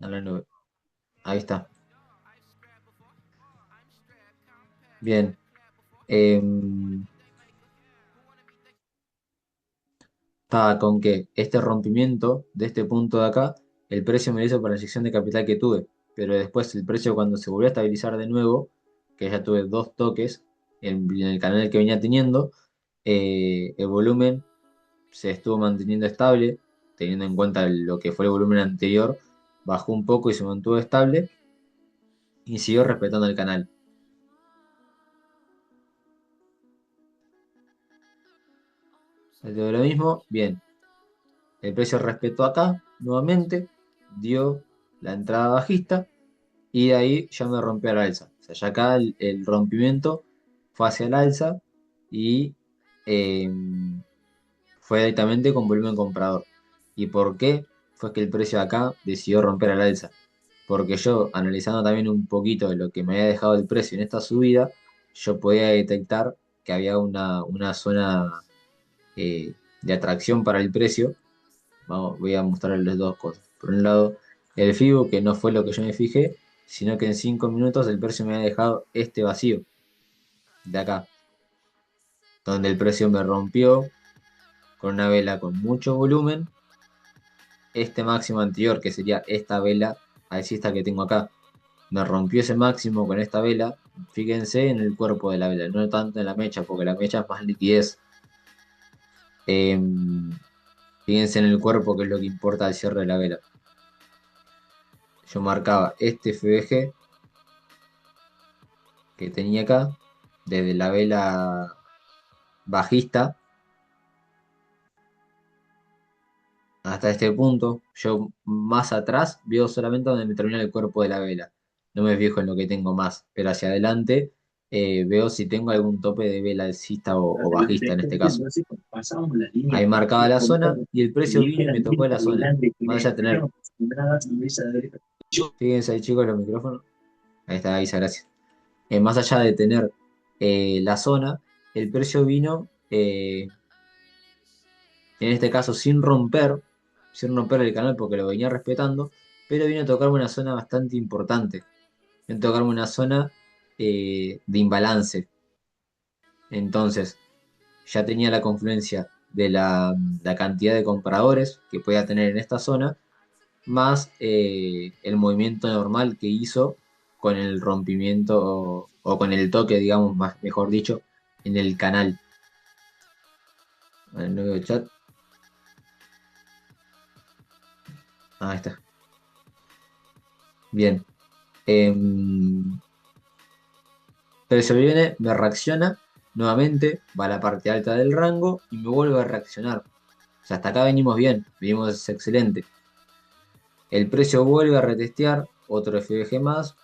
a la nube. Ahí está. Bien. Em, Estaba con que este rompimiento de este punto de acá, el precio me lo hizo por la inyección de capital que tuve. Pero después el precio cuando se volvió a estabilizar de nuevo, que ya tuve dos toques en el canal que venía teniendo, el volumen se estuvo manteniendo estable, teniendo en cuenta lo que fue el volumen anterior, bajó un poco y se mantuvo estable y siguió respetando el canal. De lo mismo, bien, el precio respetó acá nuevamente, dio la entrada bajista y de ahí ya me rompió al alza. O sea, ya acá el rompimiento fue hacia el alza y eh, fue directamente con volumen comprador. ¿Y por qué? Fue que el precio acá decidió romper al alza. Porque yo, analizando también un poquito de lo que me había dejado el precio en esta subida, yo podía detectar que había una zona de atracción para el precio. Vamos, voy a mostrarles las dos cosas. Por un lado, el FIBO, que no fue lo que yo me fijé, sino que en 5 minutos el precio me había dejado este vacío de acá, donde el precio me rompió con una vela con mucho volumen, este máximo anterior, que sería esta vela alcista que tengo acá. Me rompió ese máximo con esta vela. Fíjense en el cuerpo de la vela, no tanto en la mecha, porque la mecha es más liquidez. Em, Fíjense en el cuerpo, que es lo que importa al cierre de la vela. Yo marcaba este FBG que tenía acá, desde la vela bajista hasta este punto. Yo más atrás veo solamente donde me termina el cuerpo de la vela. No me fijo en lo que tengo más, pero hacia adelante veo si tengo algún tope de vela alcista o bajista en este caso. Ahí marcaba la zona y el precio vino y me tocó la zona. Más allá de tener, fíjense ahí chicos los micrófonos. Ahí está, ahí gracias. Más allá de tener la zona, el precio vino en este caso sin romper el canal porque lo venía respetando, pero vino a tocarme una zona bastante importante, vino a tocarme una zona de imbalance. Entonces, ya tenía la confluencia de la cantidad de compradores que podía tener en esta zona, más el movimiento normal que hizo con el rompimiento o con el toque, digamos, mejor dicho, en el canal. En el nuevo chat. Ahí está. Bien. Em, Pero se viene, me reacciona nuevamente, va a la parte alta del rango y me vuelve a reaccionar. O sea, hasta acá venimos bien, venimos excelente. El precio vuelve a retestear, otro FBG más.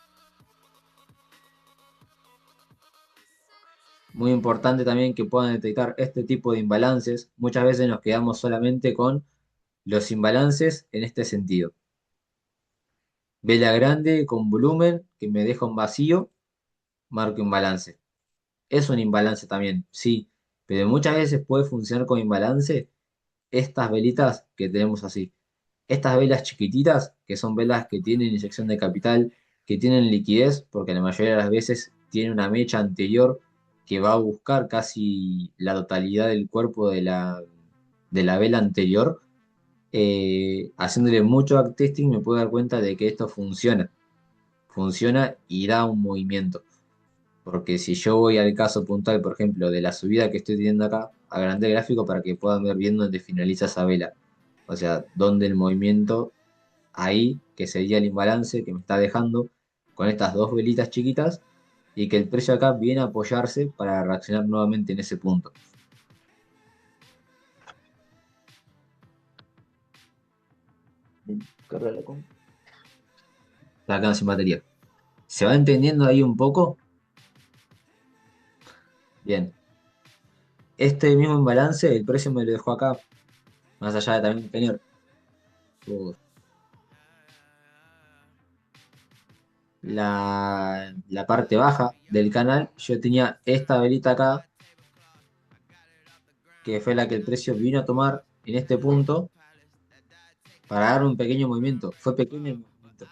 Muy importante también que puedan detectar este tipo de imbalances. Muchas veces nos quedamos solamente con los imbalances en este sentido. Vela grande con volumen que me deja un vacío, marco imbalance. Es un imbalance también, sí, pero muchas veces puede funcionar con imbalance estas velitas que tenemos así. Estas velas chiquititas, que son velas que tienen inyección de capital, que tienen liquidez, porque la mayoría de las veces tiene una mecha anterior que va a buscar casi la totalidad del cuerpo de la vela anterior, haciéndole mucho backtesting me puedo dar cuenta de que esto funciona. Funciona y da un movimiento. Porque si yo voy al caso puntual, por ejemplo, de la subida que estoy teniendo acá, agrandé el gráfico para que puedan ver bien dónde finaliza esa vela. O sea, dónde el movimiento ahí, que sería el imbalance que me está dejando con estas dos velitas chiquitas, y que el precio acá viene a apoyarse para reaccionar nuevamente en ese punto. Está acá sin batería. ¿Se va entendiendo ahí un poco? Bien. Este mismo imbalance, el precio me lo dejó acá, más allá de también tener la parte baja del canal, yo tenía esta velita acá, que fue la que el precio vino a tomar en este punto para dar un pequeño movimiento. Fue pequeño el movimiento.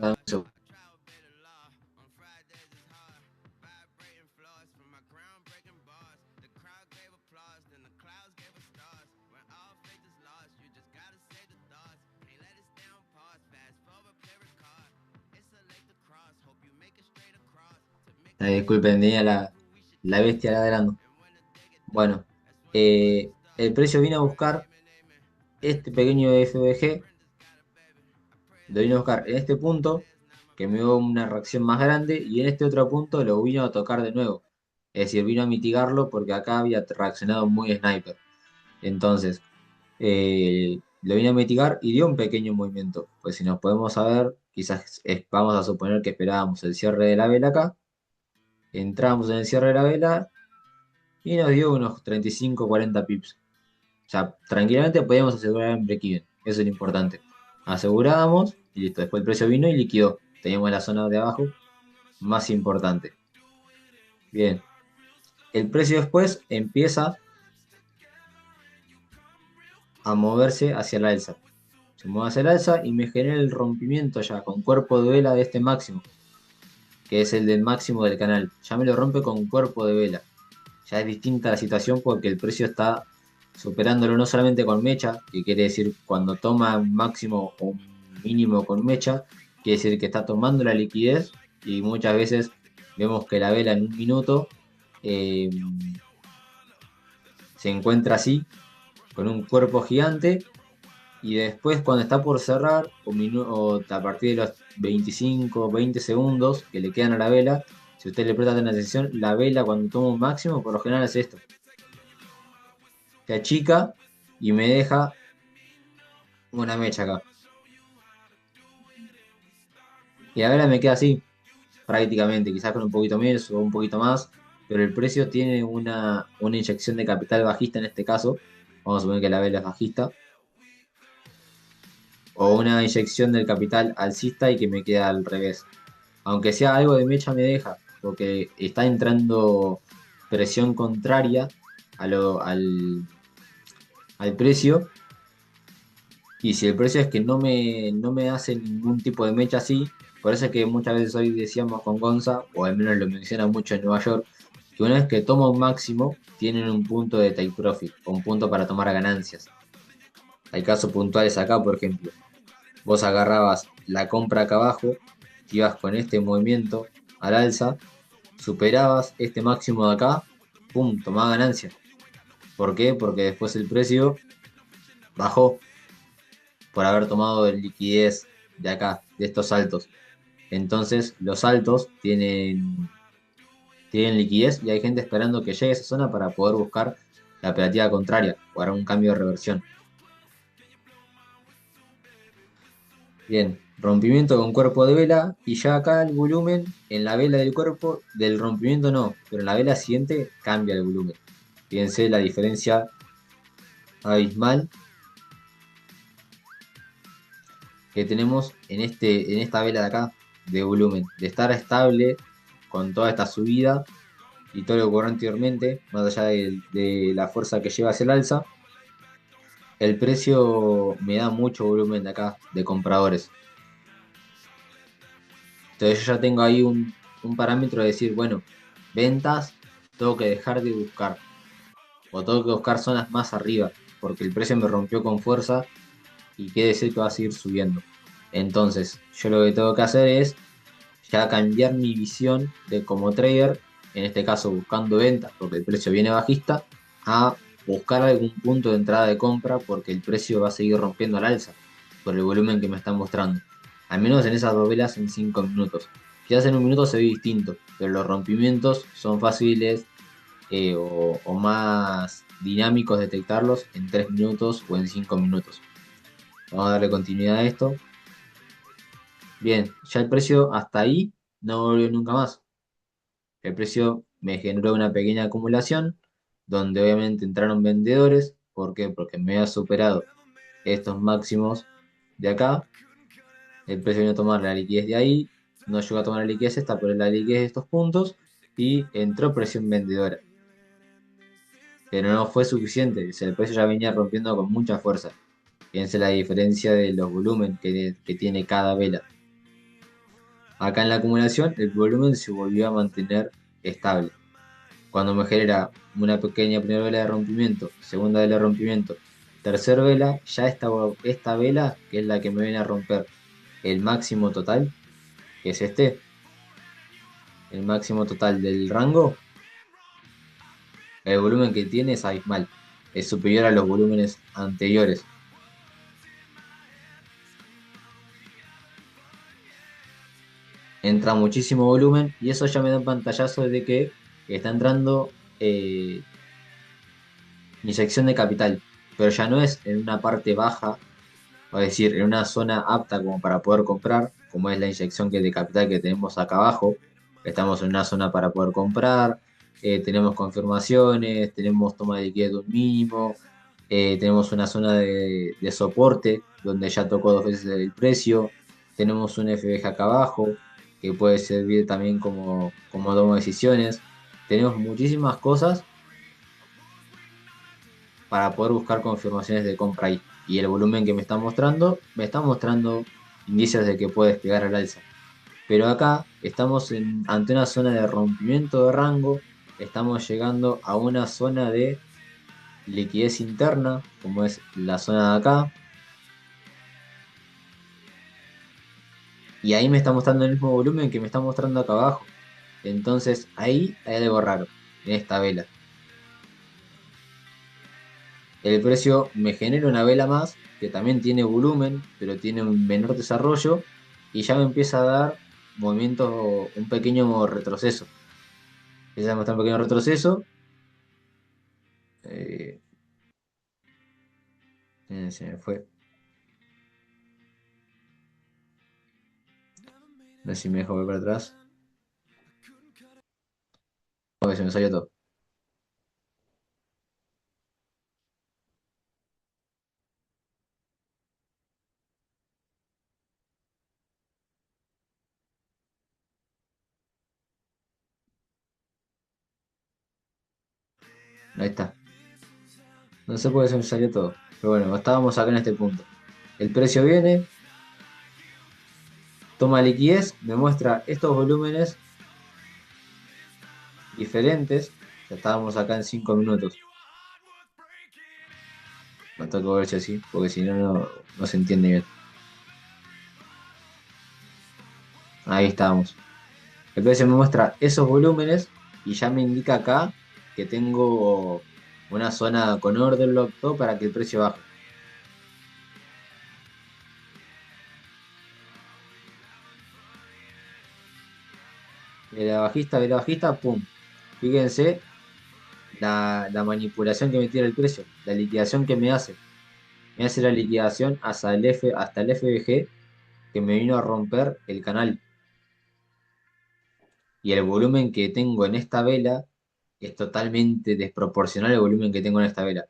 Dame un segundo. Disculpen, tenía la bestia ladrando. Bueno, el precio vino a buscar este pequeño FBG, lo vino a buscar en este punto, que me dio una reacción más grande, y en este otro punto lo vino a tocar de nuevo. Es decir, vino a mitigarlo porque acá había reaccionado muy sniper. Entonces, lo vino a mitigar y dio un pequeño movimiento. Pues si nos podemos saber, quizás vamos a suponer que esperábamos el cierre de la vela acá. Entramos en el cierre de la vela y nos dio unos 35-40 pips. O sea, tranquilamente podíamos asegurar en break-even. Eso es lo importante. Asegurábamos y listo. Después el precio vino y liquidó. Teníamos la zona de abajo más importante. Bien. El precio después empieza a moverse hacia el alza. Se mueve hacia el alza y me genera el rompimiento ya con cuerpo de vela de este máximo, que es el del máximo del canal. Ya me lo rompe con cuerpo de vela. Ya es distinta la situación porque el precio está superándolo no solamente con mecha, que quiere decir cuando toma un máximo o un mínimo con mecha, quiere decir que está tomando la liquidez y muchas veces vemos que la vela en un minuto eh, se encuentra así, con un cuerpo gigante y después cuando está por cerrar, o a partir de los 25, 20 segundos que le quedan a la vela, si usted le presta atención, la vela cuando toma un máximo, por lo general es esto. Se achica y me deja una mecha acá. Y la vela me queda así, prácticamente, quizás con un poquito menos o un poquito más, pero el precio tiene una inyección de capital bajista en este caso. Vamos a suponer que la vela es bajista. O una inyección del capital alcista y que me queda al revés. Aunque sea algo de mecha me deja, porque está entrando presión contraria al precio. Y si el precio es que no me hace ningún tipo de mecha así, por eso es que muchas veces hoy decíamos con Gonza, o al menos lo menciona mucho en Nueva York, que una vez que toma un máximo, tienen un punto de take profit, o un punto para tomar ganancias. Hay casos puntuales acá, por ejemplo. Vos agarrabas la compra acá abajo, ibas con este movimiento al alza, superabas este máximo de acá, pum, tomaba ganancia. ¿Por qué? Porque después el precio bajó por haber tomado liquidez de acá, de estos saltos. Entonces los saltos tienen liquidez y hay gente esperando que llegue a esa zona para poder buscar la operativa contraria o hará un cambio de reversión. Bien, rompimiento con cuerpo de vela y ya acá el volumen en la vela del cuerpo del rompimiento no, pero en la vela siguiente cambia el volumen. Fíjense la diferencia abismal que tenemos en esta vela de acá de volumen, de estar estable con toda esta subida y todo lo que ocurrió anteriormente, más allá de la fuerza que lleva hacia el alza, el precio me da mucho volumen de acá de compradores. Entonces yo ya tengo ahí un parámetro de decir, bueno, ventas, tengo que dejar de buscar. O tengo que buscar zonas más arriba, porque el precio me rompió con fuerza y quiere decir que va a seguir subiendo. Entonces, yo lo que tengo que hacer es ya cambiar mi visión de como trader, en este caso buscando ventas, porque el precio viene bajista, a buscar algún punto de entrada de compra, porque el precio va a seguir rompiendo al alza, por el volumen que me están mostrando. Al menos en esas dos velas en 5 minutos. Quizás en un minuto se ve distinto, pero los rompimientos son fáciles o más dinámicos detectarlos en 3 minutos o en 5 minutos. Vamos a darle continuidad a esto. Bien, ya el precio hasta ahí no volvió nunca más. El precio me generó una pequeña acumulación, donde obviamente entraron vendedores. ¿Por qué? Porque me había superado estos máximos de acá. El precio vino a tomar la liquidez de ahí. No llegó a tomar la liquidez esta, pero la liquidez de estos puntos. Y entró presión vendedora. Pero no fue suficiente. O sea, el precio ya venía rompiendo con mucha fuerza. Fíjense la diferencia de los volúmenes que tiene cada vela. Acá en la acumulación el volumen se volvió a mantener estable. Cuando me genera una pequeña primera vela de rompimiento, segunda vela de rompimiento, tercera vela, ya esta vela, que es la que me viene a romper el máximo total, que es este, el máximo total del rango, el volumen que tiene es abismal, es superior a los volúmenes anteriores. Entra muchísimo volumen y eso ya me da un pantallazo de que está entrando inyección de capital, pero ya no es en una parte baja, es decir, en una zona apta como para poder comprar, como es la inyección de capital que tenemos acá abajo. Estamos en una zona para poder comprar, tenemos confirmaciones, tenemos toma de liquidez de un mínimo, tenemos una zona de soporte donde ya tocó dos veces el precio, tenemos un FBG acá abajo que puede servir también como toma de decisiones. Tenemos muchísimas cosas para poder buscar confirmaciones de compra ahí. Y el volumen que me está mostrando indicios de que puede despegar al alza. Pero acá estamos ante una zona de rompimiento de rango, estamos llegando a una zona de liquidez interna, como es la zona de acá, y ahí me está mostrando el mismo volumen que me está mostrando acá abajo. Entonces ahí hay algo raro en esta vela. El precio me genera una vela más que también tiene volumen, pero tiene un menor desarrollo y ya me empieza a dar movimientos, un pequeño retroceso. Empieza a mostrar un pequeño retroceso. eh, Se me fue. No sé si me dejo ver para atrás. Porque se me salió todo. Ahí está. No sé por qué se me salió todo. Pero bueno, estábamos acá en este punto. El precio viene, toma liquidez, me muestra estos volúmenes diferentes. Ya estábamos acá en 5 minutos. Me toca ver si así, porque si no, no se entiende bien. Ahí estábamos. El precio me muestra esos volúmenes y ya me indica acá que tengo una zona con order block todo para que el precio baje. De la bajista, pum. Fíjense la manipulación que me tira el precio, la liquidación que me hace. Me hace la liquidación hasta el FBG que me vino a romper el canal. Y el volumen que tengo en esta vela es totalmente desproporcional al volumen que tengo en esta vela.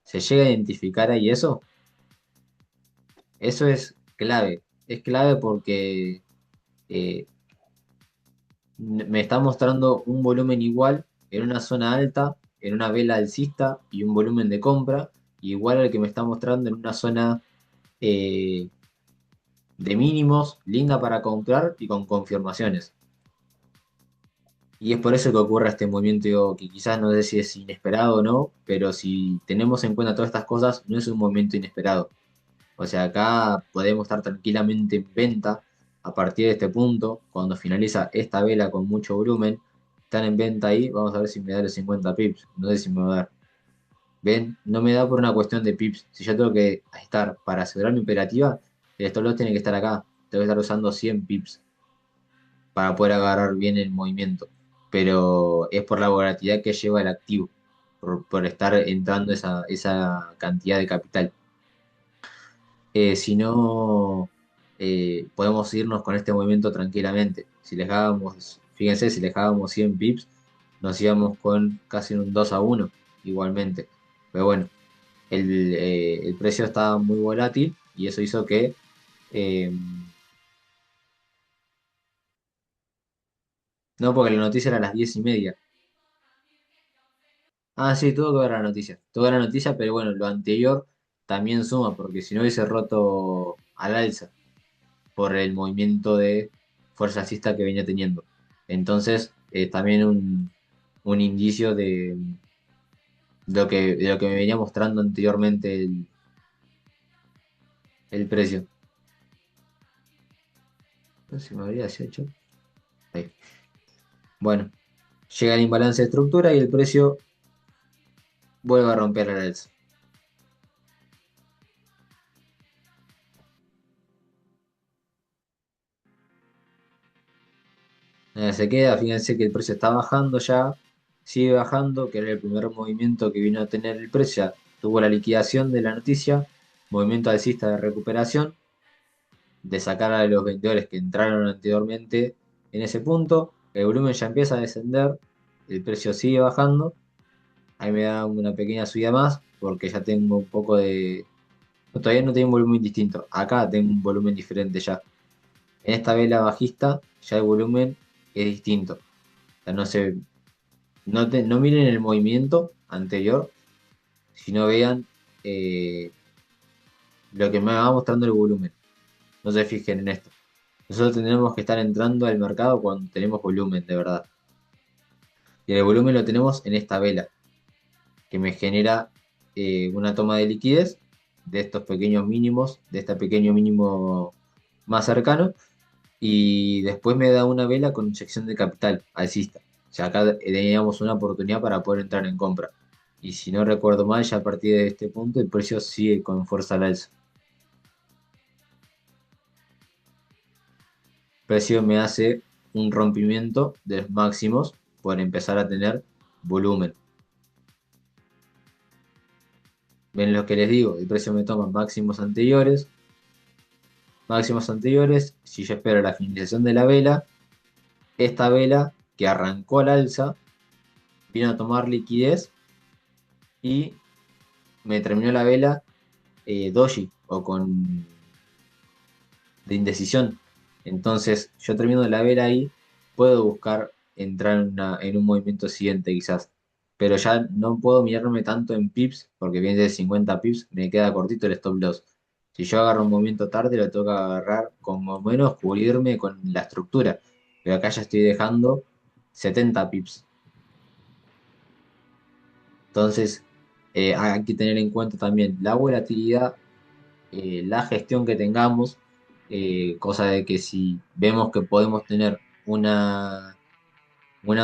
¿Se llega a identificar ahí eso? Eso es clave. Es clave porque eh, me está mostrando un volumen igual en una zona alta, en una vela alcista y un volumen de compra igual al que me está mostrando en una zona eh, de mínimos, linda para comprar y con confirmaciones. Y es por eso que ocurre este movimiento que quizás no sé si es inesperado o no, pero si tenemos en cuenta todas estas cosas, no es un movimiento inesperado. O sea, acá podemos estar tranquilamente en venta a partir de este punto, cuando finaliza esta vela con mucho volumen, están en venta ahí, vamos a ver si me da los 50 pips, no sé si me va a dar. ¿Ven? No me da por una cuestión de pips, si yo tengo que estar para asegurar mi operativa, el stop loss tiene que estar acá, tengo que estar usando 100 pips para poder agarrar bien el movimiento, pero es por la volatilidad que lleva el activo, por estar entrando esa cantidad de capital. Si no, podemos irnos con este movimiento tranquilamente. Si les dábamos, fíjense, si les dábamos 100 pips, nos íbamos con casi un 2-1 igualmente. Pero bueno, el precio estaba muy volátil y eso hizo que... eh, no, porque la noticia era a las 10:30. Ah, sí, tuvo que ver la noticia. Tuvo que ver la noticia, pero bueno, lo anterior también suma, porque si no hubiese roto al alza por el movimiento fuerza alcista que venía teniendo. Entonces, también un indicio de lo que me venía mostrando anteriormente el precio. No sé si me habría hecho. Ahí. Bueno, llega el imbalance de estructura y el precio vuelve a romper el alza. Se queda, fíjense que el precio está bajando ya, sigue bajando, que era el primer movimiento que vino a tener el precio. Ya tuvo la liquidación de la noticia, movimiento alcista de recuperación, de sacar a los vendedores que entraron anteriormente en ese punto. El volumen ya empieza a descender, el precio sigue bajando. Ahí me da una pequeña subida más, porque ya tengo un poco de. No, todavía no tengo un volumen distinto. Acá tengo un volumen diferente ya. En esta vela bajista ya el volumen es distinto. O sea, no miren el movimiento anterior, sino vean eh, lo que me va mostrando el volumen. No se fijen en esto. Nosotros tendremos que estar entrando al mercado cuando tenemos volumen, de verdad. Y el volumen lo tenemos en esta vela, que me genera una toma de liquidez de estos pequeños mínimos, de este pequeño mínimo más cercano, y después me da una vela con inyección de capital alcista. O sea, acá teníamos una oportunidad para poder entrar en compra. Y si no recuerdo mal, ya a partir de este punto el precio sigue con fuerza al alza. El precio me hace un rompimiento de los máximos por empezar a tener volumen. Ven lo que les digo, el precio me toma máximos anteriores, si yo espero la finalización de la vela, esta vela que arrancó al alza, vino a tomar liquidez y me terminó la vela doji o con de indecisión. Entonces, yo termino la vela ahí, puedo buscar entrar en un movimiento siguiente quizás, pero ya no puedo mirarme tanto en pips, porque viene de 50 pips, me queda cortito el stop loss. Si yo agarro un movimiento tarde, lo tengo que agarrar como menos cubrirme con la estructura, pero acá ya estoy dejando 70 pips. Entonces, hay que tener en cuenta también la volatilidad, la gestión que tengamos, cosa de que si vemos que podemos tener una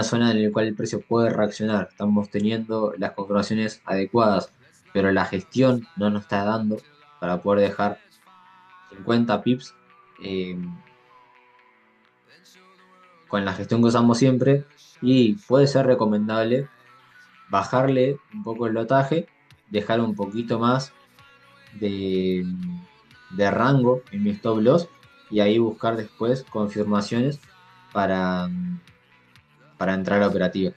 zona en la cual el precio puede reaccionar, estamos teniendo las configuraciones adecuadas, pero la gestión no nos está dando para poder dejar 50 pips eh, con la gestión que usamos siempre, y puede ser recomendable bajarle un poco el lotaje, dejar un poquito más de, de rango en mi stop loss y ahí buscar después confirmaciones para, para entrar a operativa.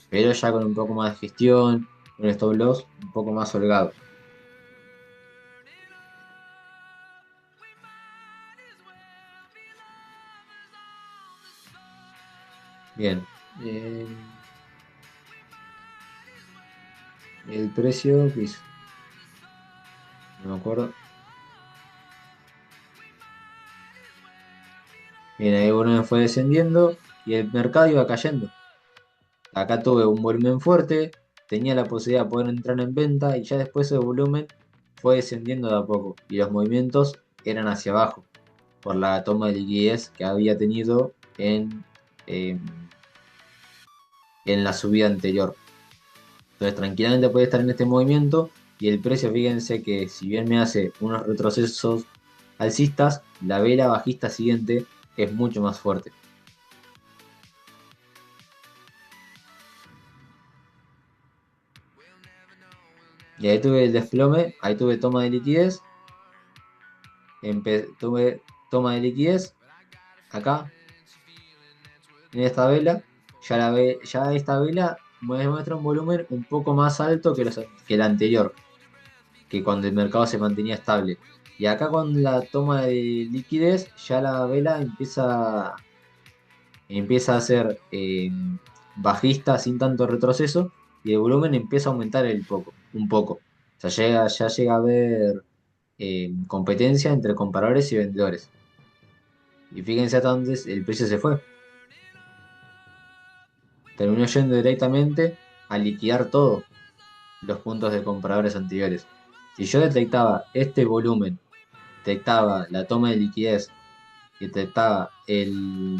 Pero ya con un poco más de gestión, un stop loss un poco más holgado. Bien. Eh, el precio, ¿qué hizo? No me acuerdo. Bien, ahí el volumen fue descendiendo y el mercado iba cayendo. Acá tuve un volumen fuerte, tenía la posibilidad de poder entrar en venta y ya después el volumen fue descendiendo de a poco y los movimientos eran hacia abajo por la toma de liquidez que había tenido eh, en la subida anterior. Entonces tranquilamente puede estar en este movimiento y el precio, fíjense que si bien me hace unos retrocesos alcistas, la vela bajista siguiente es mucho más fuerte. Y ahí tuve el desplome, ahí tuve toma de liquidez, tuve toma de liquidez acá en esta vela, ya esta vela me muestra un volumen un poco más alto que el anterior, que cuando el mercado se mantenía estable. Y acá con la toma de liquidez, ya la vela empieza a ser bajista sin tanto retroceso y el volumen empieza a aumentar un poco. O sea, ya llega a haber competencia entre compradores y vendedores. Y fíjense hasta dónde el precio se fue. Terminó yendo directamente a liquidar todos los puntos de compradores anteriores. Si yo detectaba este volumen, detectaba la toma de liquidez, detectaba el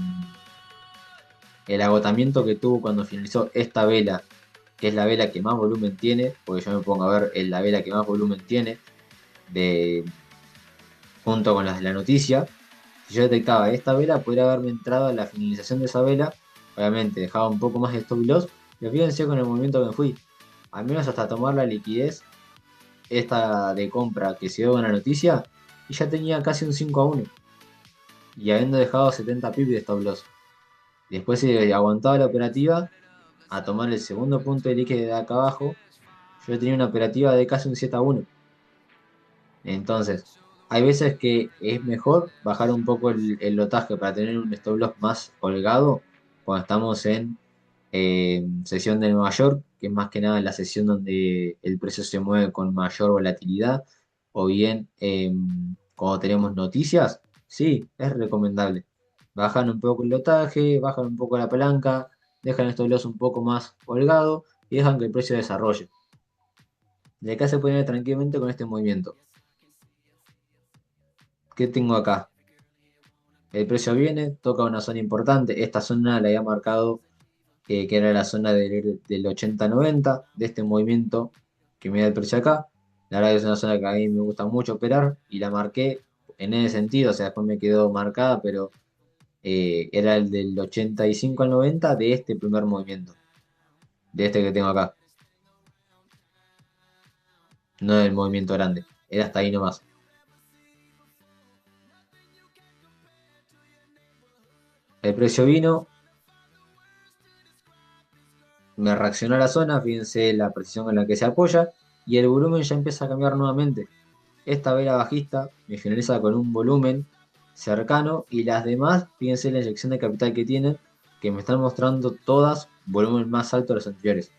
agotamiento que tuvo cuando finalizó esta vela, que es la vela que más volumen tiene, porque yo me pongo a ver la vela que más volumen tiene, de, junto con las de la noticia. Si yo detectaba esta vela, podría haberme entrado a la finalización de esa vela. Obviamente dejaba un poco más de stop loss, pero fíjense con el movimiento que me fui. Al menos hasta tomar la liquidez esta de compra que se dio con la noticia, y ya tenía casi un 5-1. Y habiendo dejado 70 pips de stop loss. Después se aguantaba la operativa a tomar el segundo punto de liquidez de acá abajo. Yo tenía una operativa de casi un 7-1. Entonces, hay veces que es mejor bajar un poco el lotaje para tener un stop loss más holgado cuando estamos en sesión de Nueva York, que es más que nada la sesión donde el precio se mueve con mayor volatilidad, o bien cuando tenemos noticias, sí, es recomendable. Bajan un poco el lotaje, bajan un poco la palanca, dejan el stop loss un poco más holgado y dejan que el precio desarrolle. De acá se puede ir tranquilamente con este movimiento. ¿Qué tengo acá? El precio viene, toca una zona importante. Esta zona la había marcado que era la zona del 80-90, de este movimiento que me da el precio acá. La verdad que es una zona que a mí me gusta mucho operar y la marqué en ese sentido, o sea, después me quedó marcada, pero era el del 85 al 90 de este primer movimiento, de este que tengo acá, no del movimiento grande, era hasta ahí nomás. El precio vino, me reaccionó a la zona, fíjense la precisión en la que se apoya, y el volumen ya empieza a cambiar nuevamente. Esta vela bajista me finaliza con un volumen cercano y las demás, fíjense la inyección de capital que tienen, que me están mostrando todas volumen más alto de los anteriores.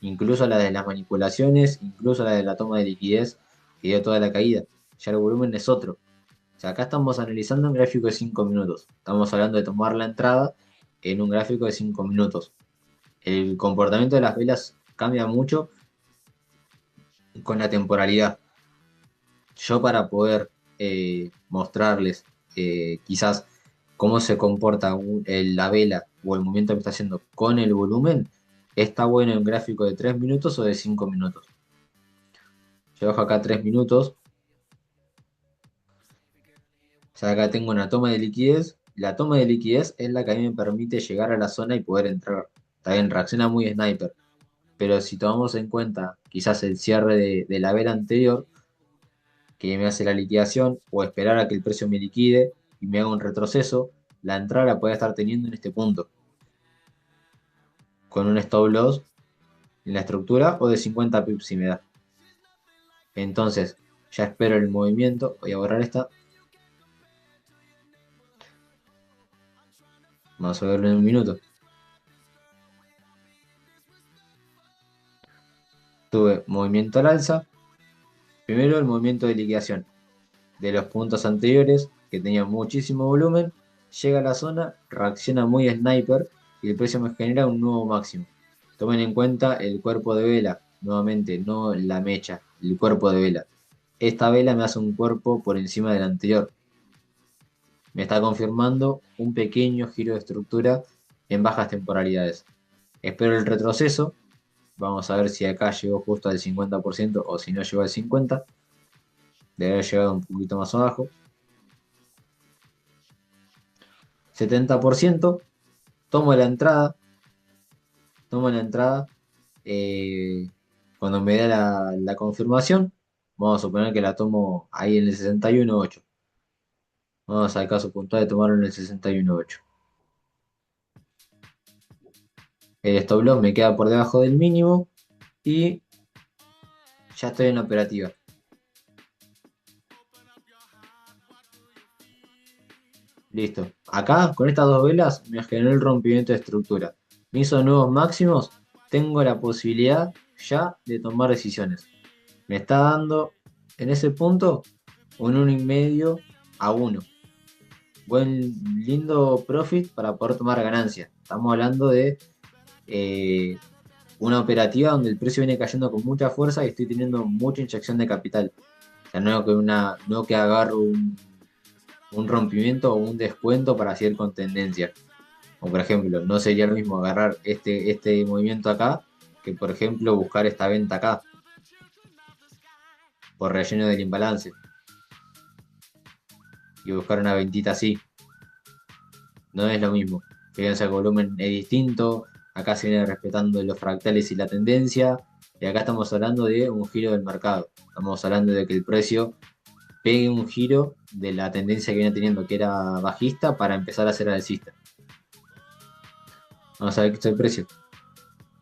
Incluso la de las manipulaciones, incluso la de la toma de liquidez que dio toda la caída. Ya el volumen es otro. O sea, acá estamos analizando un gráfico de 5 minutos. Estamos hablando de tomar la entrada en un gráfico de 5 minutos. El comportamiento de las velas cambia mucho con la temporalidad. Yo para poder mostrarles quizás cómo se comporta la vela o el movimiento que está haciendo con el volumen, está bueno en un gráfico de 3 minutos o de 5 minutos. Yo bajo acá 3 minutos, o sea, acá tengo una toma de liquidez. La toma de liquidez es la que a mí me permite llegar a la zona y poder entrar. También reacciona muy sniper, pero si tomamos en cuenta quizás el cierre de la vela anterior, que me hace la liquidación, o esperar a que el precio me liquide y me haga un retroceso, la entrada la puede estar teniendo en este punto, con un stop loss en la estructura o de 50 pips si me da. Entonces, ya espero el movimiento, voy a borrar esta, vamos a verlo en un minuto. Tuve movimiento al alza, primero el movimiento de liquidación de los puntos anteriores, que tenía muchísimo volumen, llega a la zona, reacciona muy sniper y el precio me genera un nuevo máximo. Tomen en cuenta el cuerpo de vela, nuevamente, no la mecha, el cuerpo de vela. Esta vela me hace un cuerpo por encima del anterior. Me está confirmando un pequeño giro de estructura en bajas temporalidades. Espero el retroceso. Vamos a ver si acá llegó justo al 50% o si no llegó al 50%. Debe haber llegado un poquito más abajo. 70%. Tomo la entrada. Tomo la entrada. eh, Cuando me da la confirmación, vamos a suponer que la tomo ahí en el 61.8. Vamos al caso puntual de tomarlo en el 61.8. El stop loss me queda por debajo del mínimo y ya estoy en la operativa. Listo. Acá, con estas dos velas, me generó el rompimiento de estructura. Me hizo nuevos máximos. Tengo la posibilidad ya de tomar decisiones. Me está dando en ese punto un 1,5 a 1. lindo profit para poder tomar ganancias. Estamos hablando de eh, una operativa donde el precio viene cayendo con mucha fuerza y estoy teniendo mucha inyección de capital. O sea, no que agarro un rompimiento o un descuento para seguir con tendencia. O por ejemplo, no sería lo mismo agarrar este movimiento acá que por ejemplo buscar esta venta acá por relleno del imbalance y buscar una ventita así. No es lo mismo. Fíjense, el volumen es distinto. Acá se viene respetando los fractales y la tendencia. Y acá estamos hablando de un giro del mercado. Estamos hablando de que el precio pegue un giro de la tendencia que viene teniendo, que era bajista, para empezar a ser alcista. Vamos a ver qué está el precio.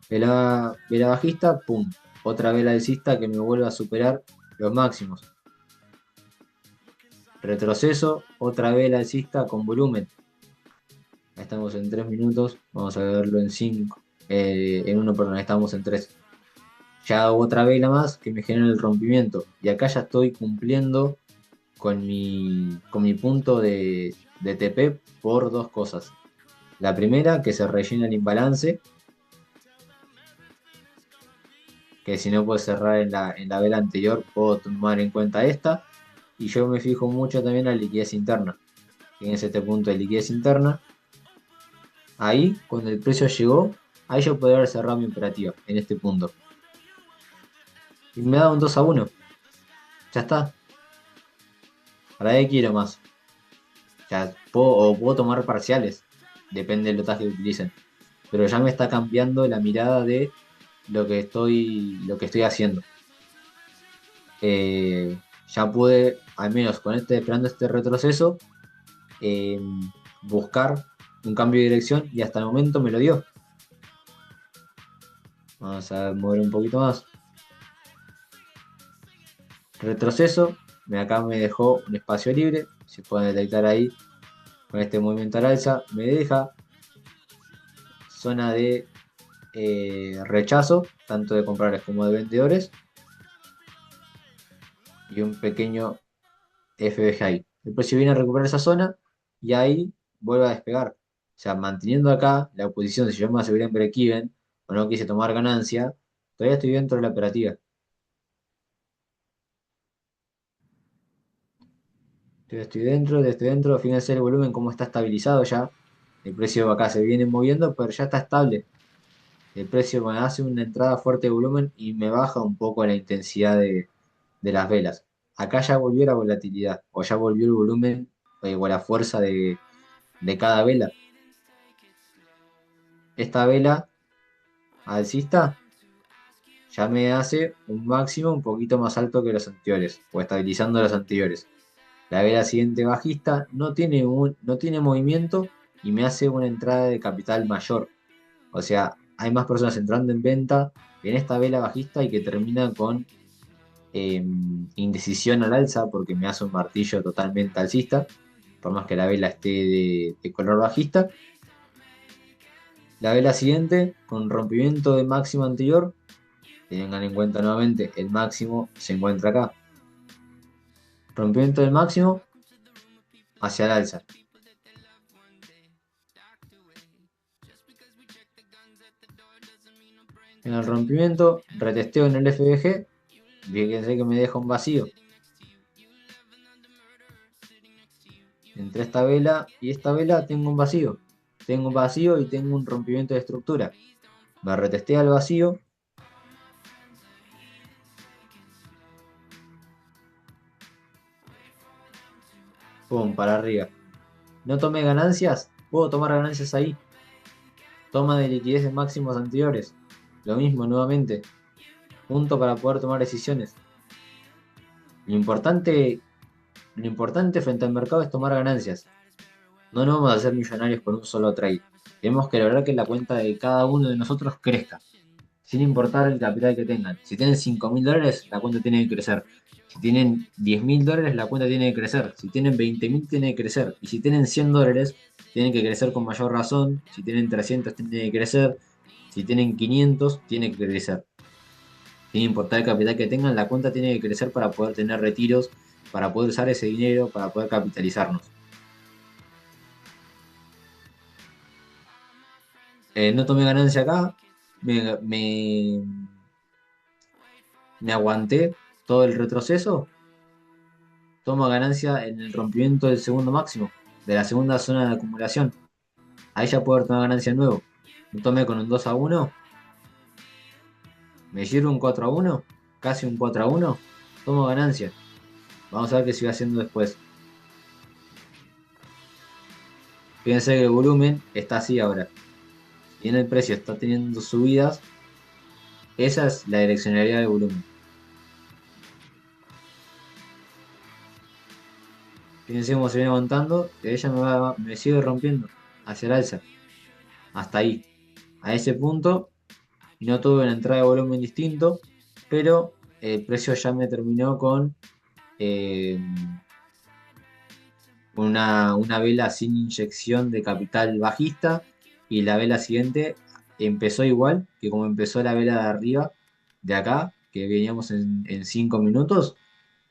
Vela bajista, pum. Otra vela alcista que me vuelve a superar los máximos. Retroceso, otra vela alcista con volumen. Estamos en 3 minutos, vamos a verlo en 5. En uno, perdón, estamos en 3. Ya hago otra vela más que me genera el rompimiento. Y acá ya estoy cumpliendo con mi punto de TP por dos cosas. La primera, que se rellena el imbalance, que si no puedo cerrar en la vela anterior, puedo tomar en cuenta esta. Y yo me fijo mucho también en la liquidez interna. Fíjense este punto de liquidez interna. Ahí, cuando el precio llegó, ahí yo podría haber cerrado mi operativa, en este punto. Y me da un 2-1. Ya está. ¿Para qué quiero más? Ya puedo tomar parciales. Depende del lotaje que utilicen. Pero ya me está cambiando la mirada de lo que estoy haciendo. Ya pude, al menos esperando este retroceso, eh, buscar un cambio de dirección y hasta el momento me lo dio. Vamos a mover un poquito más. Retroceso, acá me dejó un espacio libre, si pueden detectar ahí con este movimiento al alza, me deja zona de rechazo, tanto de compradores como de vendedores, y un pequeño FBG ahí. El precio viene a recuperar esa zona y ahí vuelve a despegar. O sea, manteniendo acá la posición, si yo me aseguré en break-even o no quise tomar ganancia, todavía estoy dentro de la operativa. Estoy dentro, fíjense el volumen cómo está estabilizado ya. El precio acá se viene moviendo, pero ya está estable. El precio me hace una entrada fuerte de volumen y me baja un poco la intensidad de las velas. Acá ya volvió la volatilidad, o ya volvió el volumen o la fuerza de cada vela. Esta vela alcista ya me hace un máximo un poquito más alto que los anteriores, o estabilizando los anteriores. La vela siguiente bajista no tiene movimiento y me hace una entrada de capital mayor. O sea, hay más personas entrando en venta en esta vela bajista y que termina con indecisión al alza porque me hace un martillo totalmente alcista, por más que la vela esté de color bajista. La vela siguiente, con rompimiento de máximo anterior, tengan en cuenta nuevamente, el máximo se encuentra acá. Rompimiento del máximo hacia el alza. En el rompimiento, retesteo en el FBG, fíjense que me deja un vacío. Entre esta vela y esta vela tengo un vacío. Tengo un vacío y tengo un rompimiento de estructura. Me retestea el vacío. Pum, para arriba. No tomé ganancias, puedo tomar ganancias ahí. Toma de liquidez de máximos anteriores. Lo mismo nuevamente. Punto para poder tomar decisiones. Lo importante, lo importante frente al mercado es tomar ganancias. No nos vamos a hacer millonarios con un solo trade. Tenemos que lograr que la cuenta de cada uno de nosotros crezca, sin importar el capital que tengan. Si tienen $5.000, la cuenta tiene que crecer. Si tienen $10.000, la cuenta tiene que crecer. Si tienen 20.000, tiene que crecer. Y si tienen $100, tienen que crecer con mayor razón. Si tienen 300, tiene que crecer. Si tienen 500, tiene que crecer. Sin importar el capital que tengan, la cuenta tiene que crecer para poder tener retiros, para poder usar ese dinero, para poder capitalizarnos. No tomé ganancia acá, me, me, me aguanté todo el retroceso, tomo ganancia en el rompimiento del segundo máximo, de la segunda zona de acumulación. Ahí ya puedo tomar ganancia de nuevo. Me tomé con un 2-1, me sirve un 4-1, casi un 4-1, tomo ganancia. Vamos a ver qué sigue haciendo después. Fíjense que el volumen está así ahora. Si bien el precio está teniendo subidas, esa es la direccionalidad del volumen. Fíjense cómo se viene aguantando, que ella me sigue rompiendo hacia el alza, hasta ahí, a ese punto, y no tuve una entrada de volumen distinto, pero el precio ya me terminó con eh, una vela sin inyección de capital bajista, y la vela siguiente empezó igual que como empezó la vela de arriba, de acá, que veníamos en 5 minutos,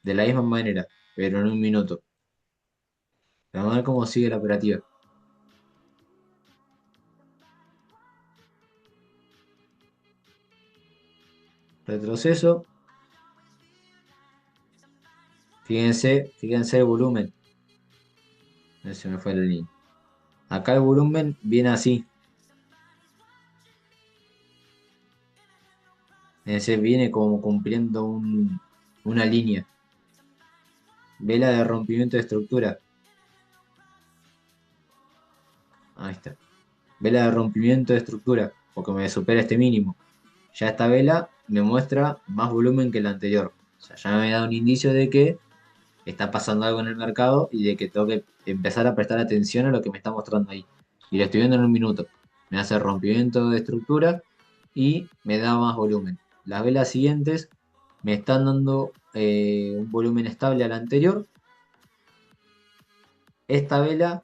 de la misma manera, pero en un minuto. Vamos a ver cómo sigue la operativa. Retroceso. Fíjense el volumen. Se me fue la línea. Acá el volumen viene así. Ese viene como cumpliendo una línea. Vela de rompimiento de estructura. Ahí está. Vela de rompimiento de estructura, porque me supera este mínimo. Ya esta vela me muestra más volumen que la anterior. O sea, ya me da un indicio de que está pasando algo en el mercado y de que tengo que empezar a prestar atención a lo que me está mostrando ahí. Y lo estoy viendo en un minuto. Me hace rompimiento de estructura y me da más volumen. Las velas siguientes me están dando un volumen estable al anterior. Esta vela,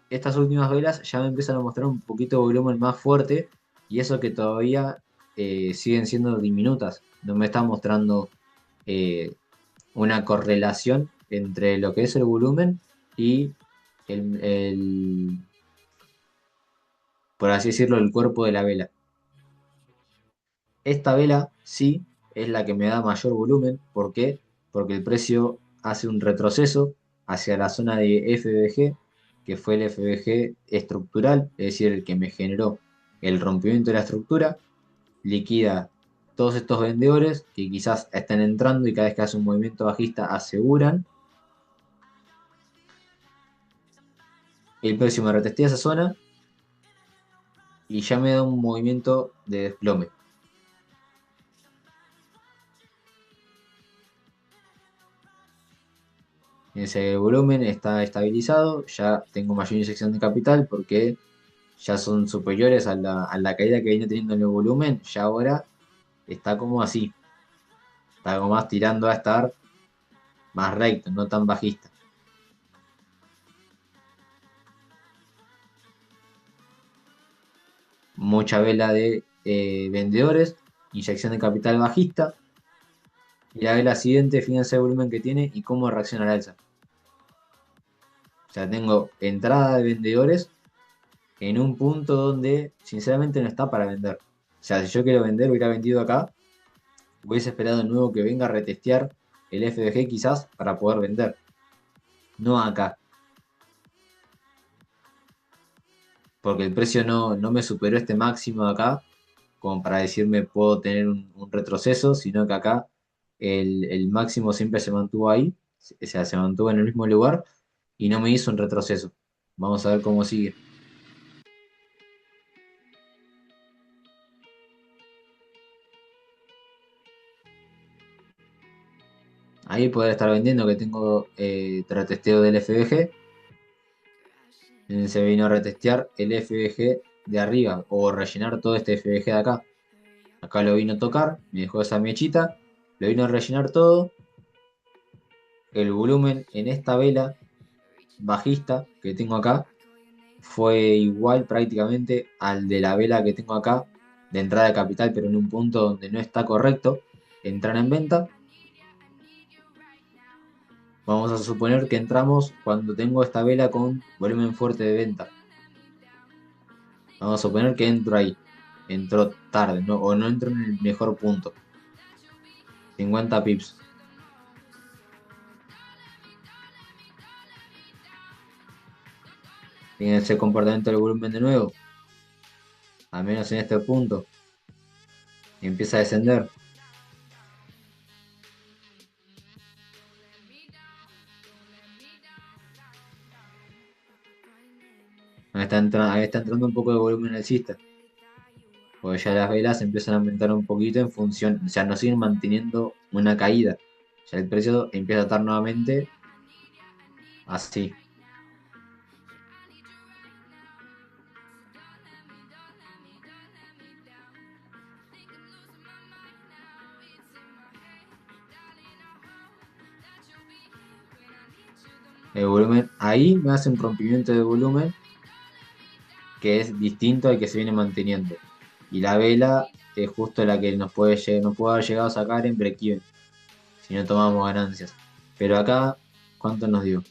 estas últimas velas ya me empiezan a mostrar un poquito de volumen más fuerte, y eso que todavía siguen siendo diminutas. No me está mostrando eh, una correlación entre lo que es el volumen y el, por así decirlo, el cuerpo de la vela. Esta vela sí es la que me da mayor volumen. ¿Por qué? Porque el precio hace un retroceso hacia la zona de FBG, que fue el FBG estructural, es decir, el que me generó el rompimiento de la estructura, liquida todos estos vendedores que quizás están entrando y cada vez que hace un movimiento bajista aseguran. El precio me retestea esa zona y ya me da un movimiento de desplome. Ese volumen está estabilizado, ya tengo mayor inyección de capital porque ya son superiores a la caída que viene teniendo en el volumen. Ya ahora está como así, está como más tirando a estar más recto, no tan bajista. Mucha vela de vendedores, inyección de capital bajista. Y la vela siguiente, fíjense el volumen que tiene y cómo reacciona al alza. O sea, tengo entrada de vendedores en un punto donde sinceramente no está para vender. O sea, si yo quiero vender, hubiera vendido acá, hubiese esperado de nuevo que venga a retestear el FBG quizás para poder vender, no acá, porque el precio no me superó este máximo de acá como para decirme puedo tener un retroceso, sino que acá el máximo siempre se mantuvo ahí, o sea, se mantuvo en el mismo lugar y no me hizo un retroceso. Vamos a ver cómo sigue. Ahí poder estar vendiendo que tengo retesteo del FBG. Se vino a retestear el FBG de arriba o rellenar todo este FBG de acá. Acá lo vino a tocar, me dejó esa mechita, lo vino a rellenar todo. El volumen en esta vela bajista que tengo acá fue igual prácticamente al de la vela que tengo acá de entrada de capital, pero en un punto donde no está correcto entrar en venta. Vamos a suponer que entramos cuando tengo esta vela con volumen fuerte de venta. Vamos a suponer que entro ahí. Entró tarde, ¿no? O no entro en el mejor punto. 50 pips. Fíjense el comportamiento del volumen de nuevo. Al menos en este punto. Y empieza a descender. Ahí está entrando un poco de volumen alcista. Porque ya las velas empiezan a aumentar un poquito en función. O sea, no siguen manteniendo una caída. Ya el precio empieza a estar nuevamente así. El volumen, ahí me hace un rompimiento de volumen que es distinto al que se viene manteniendo. Y la vela es justo la que nos puede haber llegado a sacar en break-even, si no tomamos ganancias. Pero acá, ¿cuánto nos dio?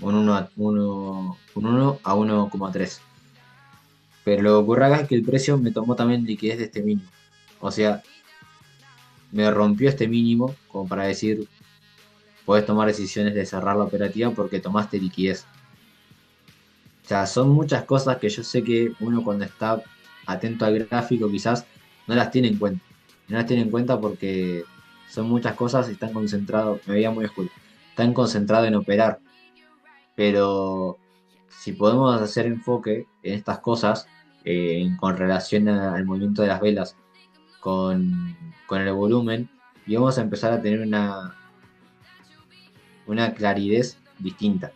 Un 1 a 1,3. Pero lo que ocurre acá es que el precio me tomó también liquidez de este mínimo. O sea, me rompió este mínimo como para decir, puedes tomar decisiones de cerrar la operativa porque tomaste liquidez. O sea, son muchas cosas que yo sé que uno cuando está atento al gráfico quizás no las tiene en cuenta. No las tiene en cuenta porque son muchas cosas y están concentrados, me veía muy oscuro, están concentrados en operar. Pero si podemos hacer enfoque en estas cosas, con relación al movimiento de las velas, con el volumen, y vamos a empezar a tener una claridad distinta.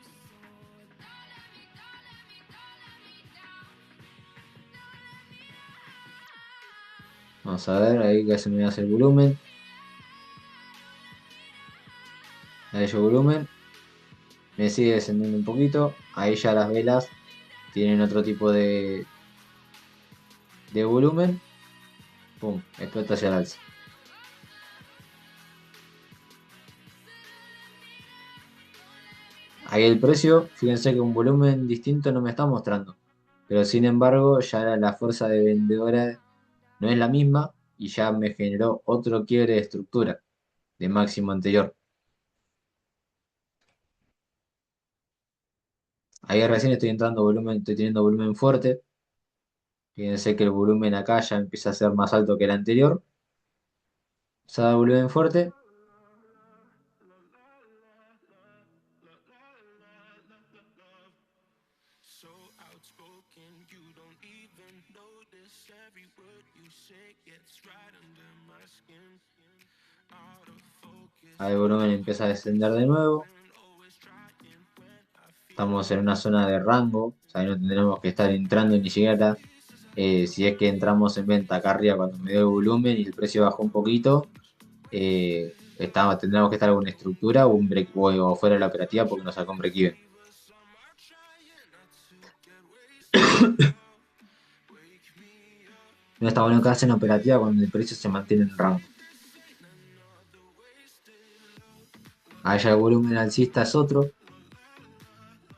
Vamos a ver, ahí que se me hace el volumen. Ahí el volumen. Me sigue descendiendo un poquito. Ahí ya las velas tienen otro tipo de volumen. Pum, explota hacia el alza. Ahí el precio, fíjense que un volumen distinto no me está mostrando. Pero sin embargo, ya la fuerza de vendedora no es la misma y ya me generó otro quiebre de estructura de máximo anterior. Ahí recién estoy entrando volumen, estoy teniendo volumen fuerte. Fíjense que el volumen acá ya empieza a ser más alto que el anterior. Se da volumen fuerte. Ahí el volumen empieza a descender de nuevo. Estamos en una zona de rango, o sea, no tendremos que estar entrando ni siquiera. Si es que entramos en venta acá arriba cuando me dio el volumen y el precio bajó un poquito, tendremos que estar con estructura o un break o fuera de la operativa porque nos sacó un break even. No está bueno que hacen operativa cuando el precio se mantiene en rango. Allá el volumen alcista es otro.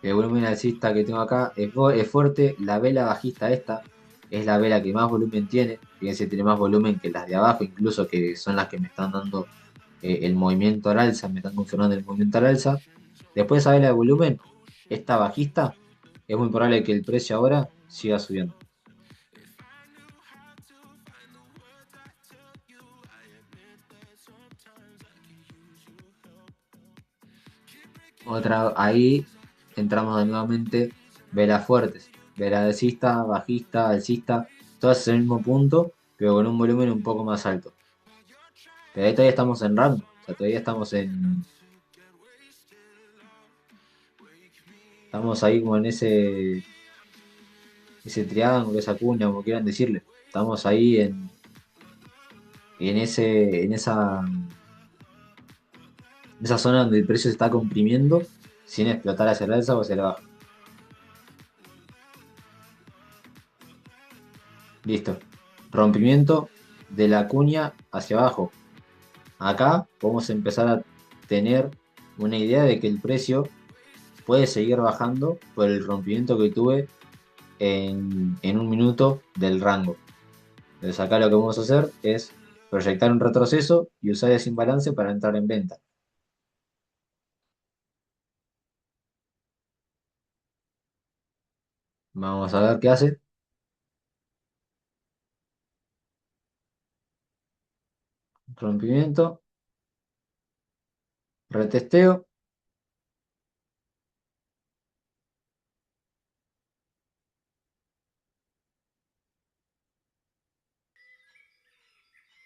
El volumen alcista que tengo acá es fuerte. La vela bajista esta es la vela que más volumen tiene. Fíjense, tiene más volumen que las de abajo, incluso que son las que me están dando el movimiento al alza, me están confirmando el movimiento al alza. Después esa vela de volumen, esta bajista, es muy probable que el precio ahora siga subiendo. Otra, ahí entramos nuevamente velas fuertes, vela alcista, bajista, alcista, todas en el mismo punto, pero con un volumen un poco más alto. Pero ahí todavía estamos en rango, o sea, todavía estamos ahí como en ese triángulo, esa cuña, como quieran decirle. Estamos ahí en esa zona donde el precio se está comprimiendo sin explotar hacia el alza o hacia la baja. Listo. Rompimiento de la cuña hacia abajo. Acá podemos empezar a tener una idea de que el precio puede seguir bajando por el rompimiento que tuve en un minuto del rango. Entonces acá lo que vamos a hacer es proyectar un retroceso y usar ese imbalance para entrar en venta. Vamos a ver qué hace. Rompimiento, retesteo,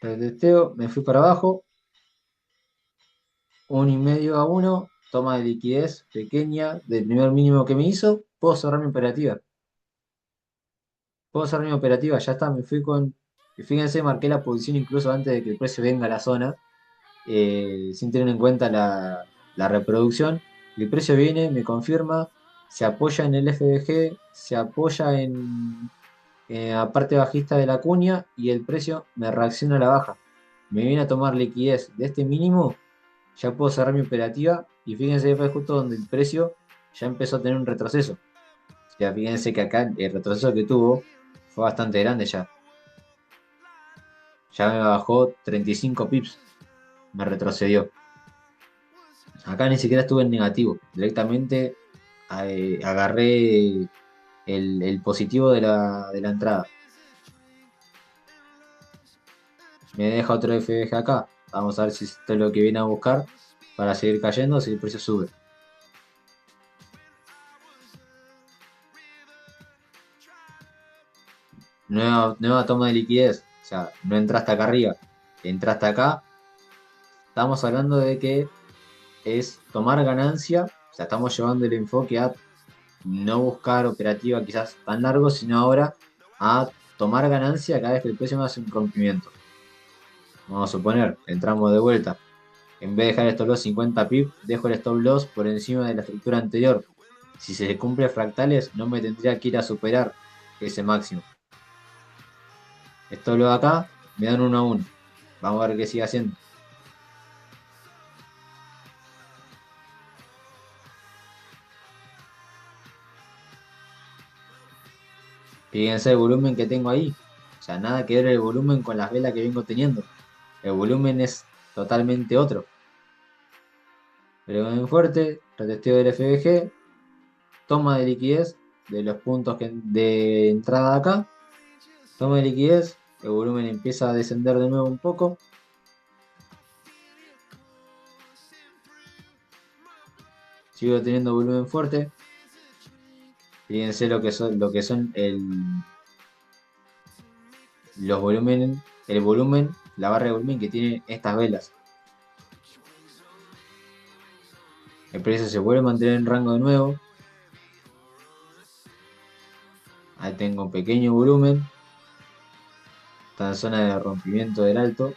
retesteo, me fui para abajo, 1,5 a 1, toma de liquidez pequeña del primer mínimo que me hizo, puedo cerrar mi operativa. Puedo cerrar mi operativa, ya está, me fui con... Fíjense, marqué la posición incluso antes de que el precio venga a la zona, sin tener en cuenta la reproducción. El precio viene, me confirma, se apoya en el FBG, se apoya en la parte bajista de la cuña y el precio me reacciona a la baja. Me viene a tomar liquidez de este mínimo, ya puedo cerrar mi operativa y fíjense, fue justo donde el precio ya empezó a tener un retroceso. Ya fíjense que acá el retroceso que tuvo fue bastante grande ya. Ya me bajó 35 pips, me retrocedió. Acá ni siquiera estuve en negativo, directamente agarré el positivo de la entrada. Me deja otro FBG acá. Vamos a ver si esto es lo que viene a buscar para seguir cayendo si el precio sube. Nueva toma de liquidez. O sea, no entraste acá arriba, entraste acá. Estamos hablando de que es tomar ganancia. O sea, estamos llevando el enfoque a no buscar operativa quizás tan largo, sino ahora a tomar ganancia cada vez que el precio me hace un rompimiento. Vamos a suponer, entramos de vuelta. En vez de dejar el stop loss 50 pip, dejo el stop loss por encima de la estructura anterior. Si se cumple fractales, no me tendría que ir a superar ese máximo. Stop loss acá, me dan 1 a 1. Vamos a ver qué sigue haciendo. Fíjense el volumen que tengo ahí. O sea, nada que ver el volumen con las velas que vengo teniendo. El volumen es totalmente otro. Pero en fuerte, retesteo del FBG, toma de liquidez de los puntos de entrada de acá, toma de liquidez, el volumen empieza a descender de nuevo un poco, sigo teniendo volumen fuerte, fíjense lo que son los volúmenes, el volumen, la barra de volumen que tienen estas velas. El precio se vuelve a mantener en rango de nuevo, ahí tengo un pequeño volumen, está en zona de rompimiento del alto,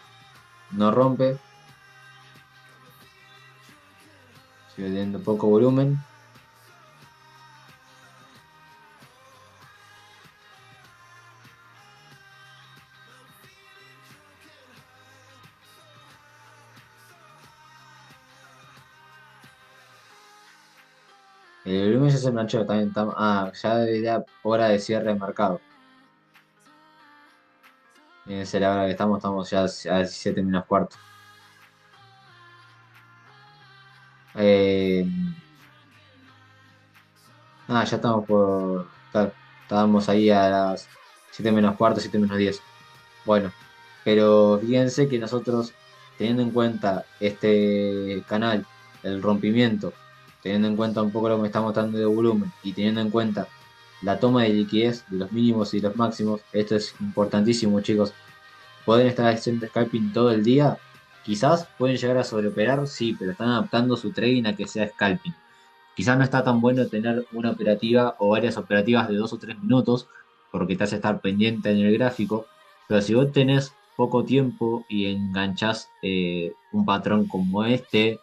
no rompe, sigo teniendo poco volumen. El volumen ya se planchó, también ya era hora de cierre de mercado. Fíjense la hora que estamos ya a 17 menos cuarto. Eh, ya estamos por. Estábamos ahí a las 7 menos cuarto, 7 menos 10. Bueno, pero fíjense que nosotros, teniendo en cuenta este canal, el rompimiento, teniendo en cuenta un poco lo que me está mostrando de volumen y teniendo en cuenta la toma de liquidez de los mínimos y los máximos, esto es importantísimo, chicos. Pueden estar haciendo scalping todo el día, quizás pueden llegar a sobreoperar, sí, pero están adaptando su trading a que sea scalping. Quizás no está tan bueno tener una operativa o varias operativas de 2 o 3 minutos, porque te hace estar pendiente en el gráfico, pero si vos tenés poco tiempo y enganchás un patrón como este,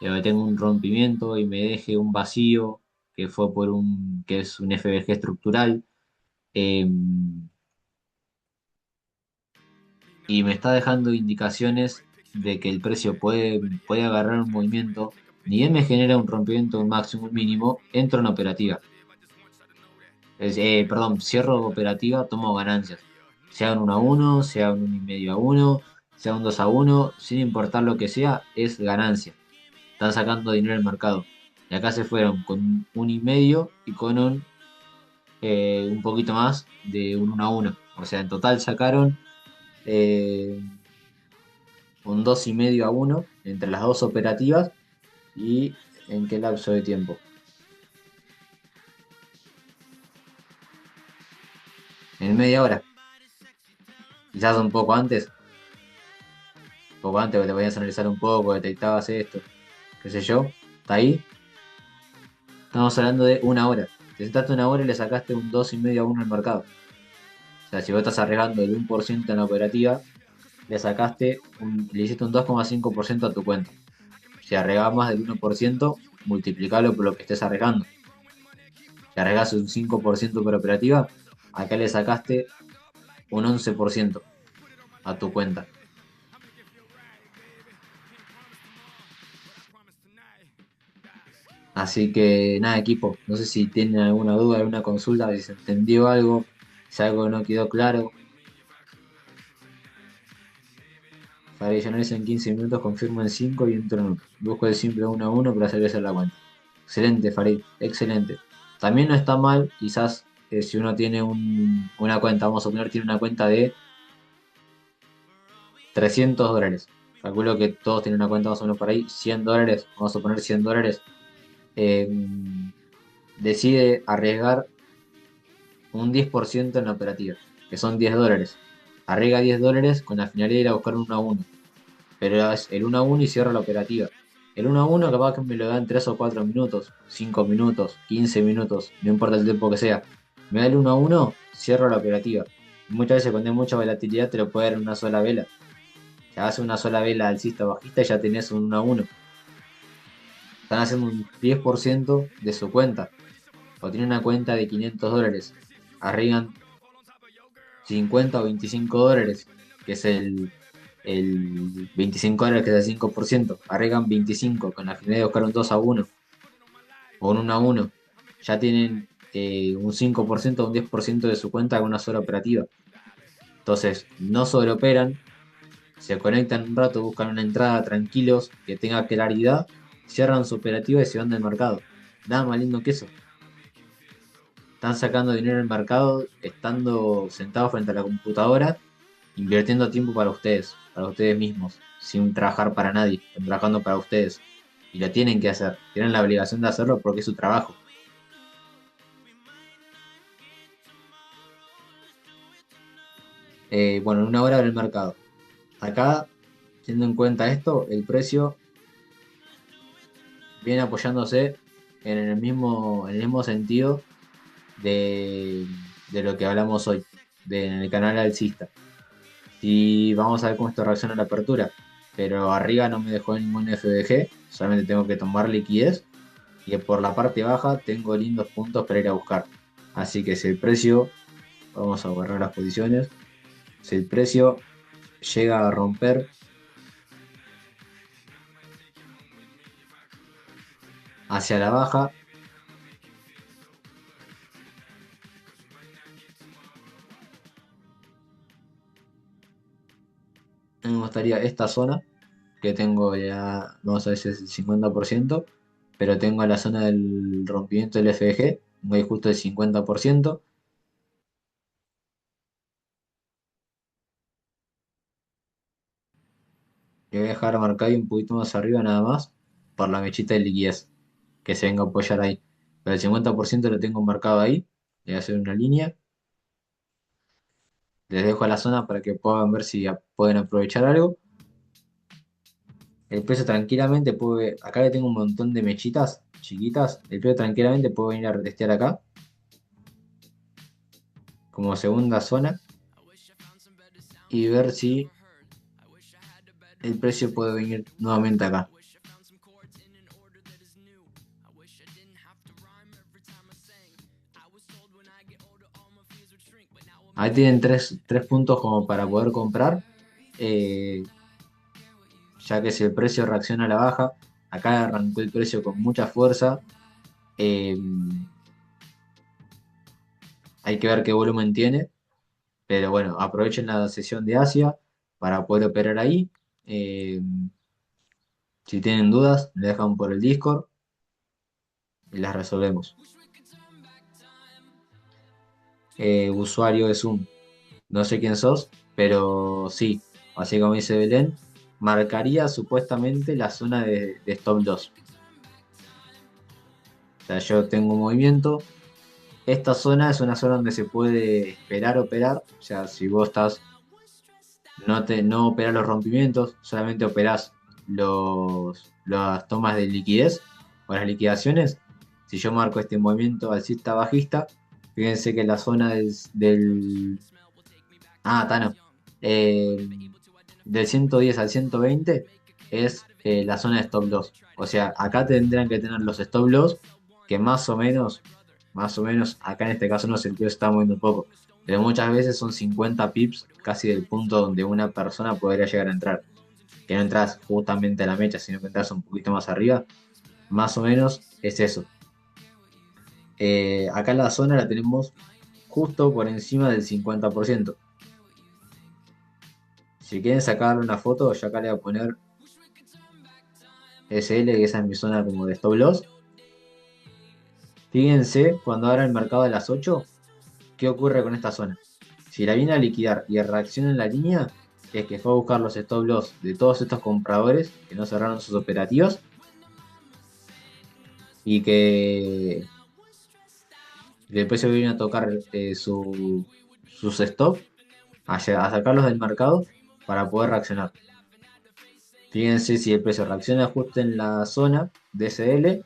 que tengo un rompimiento y me deje un vacío, que es un FBG estructural, eh, y me está dejando indicaciones de que el precio puede agarrar un movimiento, ni bien me genera un rompimiento, un máximo, un mínimo, entro en operativa. Perdón, cierro operativa, tomo ganancias. Sea un 1-1, sea un 1,5-1, sea un 2-1, sin importar lo que sea, es ganancia. Están sacando dinero del mercado. Y acá se fueron con un 1,5 y con un poquito más de un 1-1. O sea, en total sacaron eh, un 2,5-1 entre las dos operativas. ¿Y en qué lapso de tiempo? En media hora. Quizás un poco antes que te podías analizar un poco, detectabas esto, qué sé yo. ¿Está ahí? Estamos hablando de una hora. Te sentaste una hora y le sacaste un 2,5-1 al mercado. O sea, si vos estás arriesgando el 1% en la operativa, le hiciste un 2,5% a tu cuenta. Si arriesgas más del 1%, multiplicalo por lo que estés arriesgando. Si arriesgas un 5% por operativa, acá le sacaste un 11% a tu cuenta. Así que nada, equipo, no sé si tienen alguna duda, alguna consulta, si se entendió algo, si algo no quedó claro. Farid, ya analizo en 15 minutos, confirmo en 5 y entro en 1. Busco el simple 1-1 para hacer la cuenta. Excelente, Farid, excelente. También no está mal, quizás si uno tiene una cuenta, vamos a poner, tiene una cuenta de $300. Calculo que todos tienen una cuenta más o menos por ahí, $100, vamos a poner $100. eh, Decide arriesgar un 10% en la operativa, que son $10. Arriesga $10 con la finalidad de ir a buscar un 1-1, pero es el 1-1 y cierra la operativa. El 1-1 capaz que me lo da en 3 o 4 minutos, 5 minutos, 15 minutos, no importa el tiempo que sea. Me da el 1-1, cierro la operativa. Muchas veces cuando hay mucha volatilidad te lo puede dar en una sola vela. Ya hace una sola vela alcista o bajista y ya tenés un 1-1. Están haciendo un 10% de su cuenta. O tienen una cuenta de $500. Arriesgan 50 o $25, que es el $25, que es el 5%. Arriesgan 25 con la finalidad de buscar un 2-1 o un 1-1. Ya tienen un 5% o un 10% de su cuenta con una sola operativa. Entonces, no sobreoperan, se conectan un rato, buscan una entrada tranquilos, que tenga claridad, cierran su operativa y se van del mercado. Nada más lindo que eso. Están sacando dinero del mercado estando sentados frente a la computadora, invirtiendo tiempo para ustedes mismos, sin trabajar para nadie, están trabajando para ustedes. Y lo tienen que hacer, tienen la obligación de hacerlo porque es su trabajo. Bueno, en una hora del mercado. Acá, teniendo en cuenta esto, el precio viene apoyándose en el mismo sentido de lo que hablamos hoy, en el canal alcista. Y vamos a ver cómo esto reacciona a la apertura. Pero arriba no me dejó ningún FBG, solamente tengo que tomar liquidez. Y por la parte baja tengo lindos puntos para ir a buscar. Así que si el precio, vamos a borrar las posiciones, si el precio llega a romper hacia la baja, me gustaría esta zona, que tengo ya, vamos a ver si es el 50%, pero tengo la zona del rompimiento del FBG, voy justo el 50%. Le voy a dejar marcado ahí un poquito más arriba nada más, por la mechita de liquidez, que se venga a apoyar ahí. Pero el 50% lo tengo marcado ahí, le voy a hacer una línea, les dejo la zona para que puedan ver si pueden aprovechar algo. El precio tranquilamente puede, acá le tengo un montón de mechitas chiquitas, el precio tranquilamente puede venir a retestear acá, como segunda zona, y ver si el precio puede venir nuevamente acá. Ahí tienen tres puntos como para poder comprar. eh, ya que si el precio reacciona a la baja, acá arrancó el precio con mucha fuerza, eh, Hay que ver qué volumen tiene, pero bueno, aprovechen la sesión de Asia para poder operar ahí. Eh, si tienen dudas, me dejan por el Discord y las resolvemos. Usuario de Zoom, no sé quién sos, pero sí, así como dice Belén, marcaría supuestamente la zona de stop loss. O sea, yo tengo un movimiento. Esta zona es una zona donde se puede esperar operar. O sea, si vos estás, no operás los rompimientos, solamente operás las tomas de liquidez o las liquidaciones. Si yo marco este movimiento alcista bajista, fíjense que la zona Tano. Eh, del 110 al 120 es la zona de stop loss. O sea, acá tendrán que tener los stop loss que más o menos, acá en este caso no sé, el precio está moviendo un poco, pero muchas veces son 50 pips casi del punto donde una persona podría llegar a entrar. Que no entras justamente a la mecha, sino que entras un poquito más arriba. Más o menos es eso. Acá la zona la tenemos justo por encima del 50%. Si quieren sacarle una foto, yo acá le voy a poner SL, que esa es mi zona como de stop loss. Fíjense cuando abra el mercado a las 8, qué ocurre con esta zona. Si la viene a liquidar y reacciona en la línea, es que fue a buscar los stop loss de todos estos compradores que no cerraron sus operativos y que después se viene a tocar sus stop, a sacarlos del mercado para poder reaccionar. Fíjense si el precio reacciona justo en la zona de SL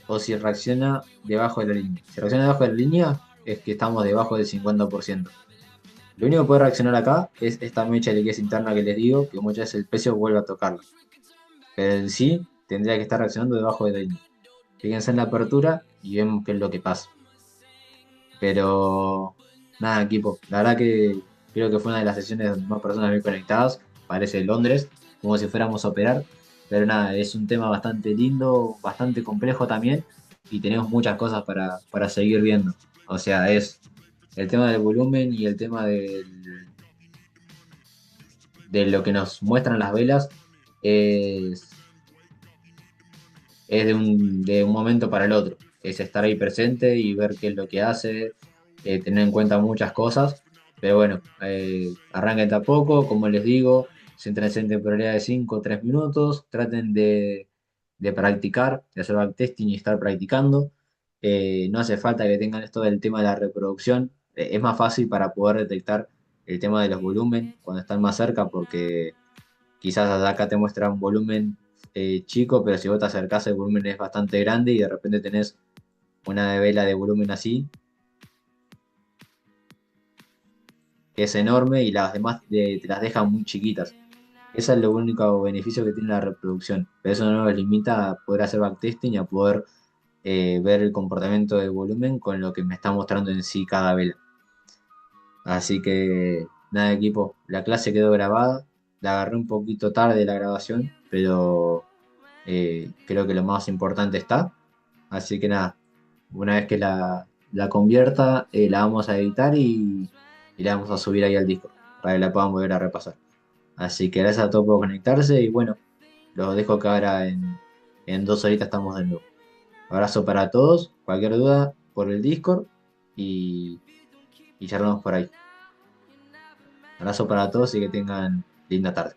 o si reacciona debajo de la línea. Si reacciona debajo de la línea, es que estamos debajo del 50%. Lo único que puede reaccionar acá es esta mecha de liquidez interna que les digo, que muchas veces el precio vuelve a tocarla. Pero en sí, tendría que estar reaccionando debajo de la línea. Fíjense en la apertura y vemos qué es lo que pasa. Pero nada, equipo. La verdad que creo que fue una de las sesiones donde más personas vi conectadas. Parece Londres, como si fuéramos a operar. Pero nada, es un tema bastante lindo, bastante complejo también. Y tenemos muchas cosas para seguir viendo. O sea, es el tema del volumen y el tema de lo que nos muestran las velas. Es, es de un momento para el otro. Es estar ahí presente y ver qué es lo que hace, tener en cuenta muchas cosas. Pero bueno, arranquen tampoco, como les digo, céntrense en temporalidad de 5 o 3 minutos, traten de practicar, de hacer backtesting y estar practicando. No hace falta que tengan esto del tema de la reproducción, es más fácil para poder detectar el tema de los volúmenes cuando están más cerca, porque quizás acá te muestra un volumen chico, pero si vos te acercás el volumen es bastante grande y de repente tenés una vela de volumen así, que es enorme y las demás te las dejan muy chiquitas. Ese es el único beneficio que tiene la reproducción, pero eso no nos limita a poder hacer backtesting y a poder ver el comportamiento del volumen con lo que me está mostrando en sí cada vela. Así que nada, equipo, la clase quedó grabada, la agarré un poquito tarde la grabación, pero creo que lo más importante está. Así que nada, una vez que la convierta, la vamos a editar y la vamos a subir ahí al disco para que la puedan volver a repasar. Así que gracias a todos por conectarse y bueno, los dejo que ahora en 2 horitas estamos de nuevo. Abrazo para todos, cualquier duda por el Discord y, y charlamos por ahí. Abrazo para todos y que tengan linda tarde.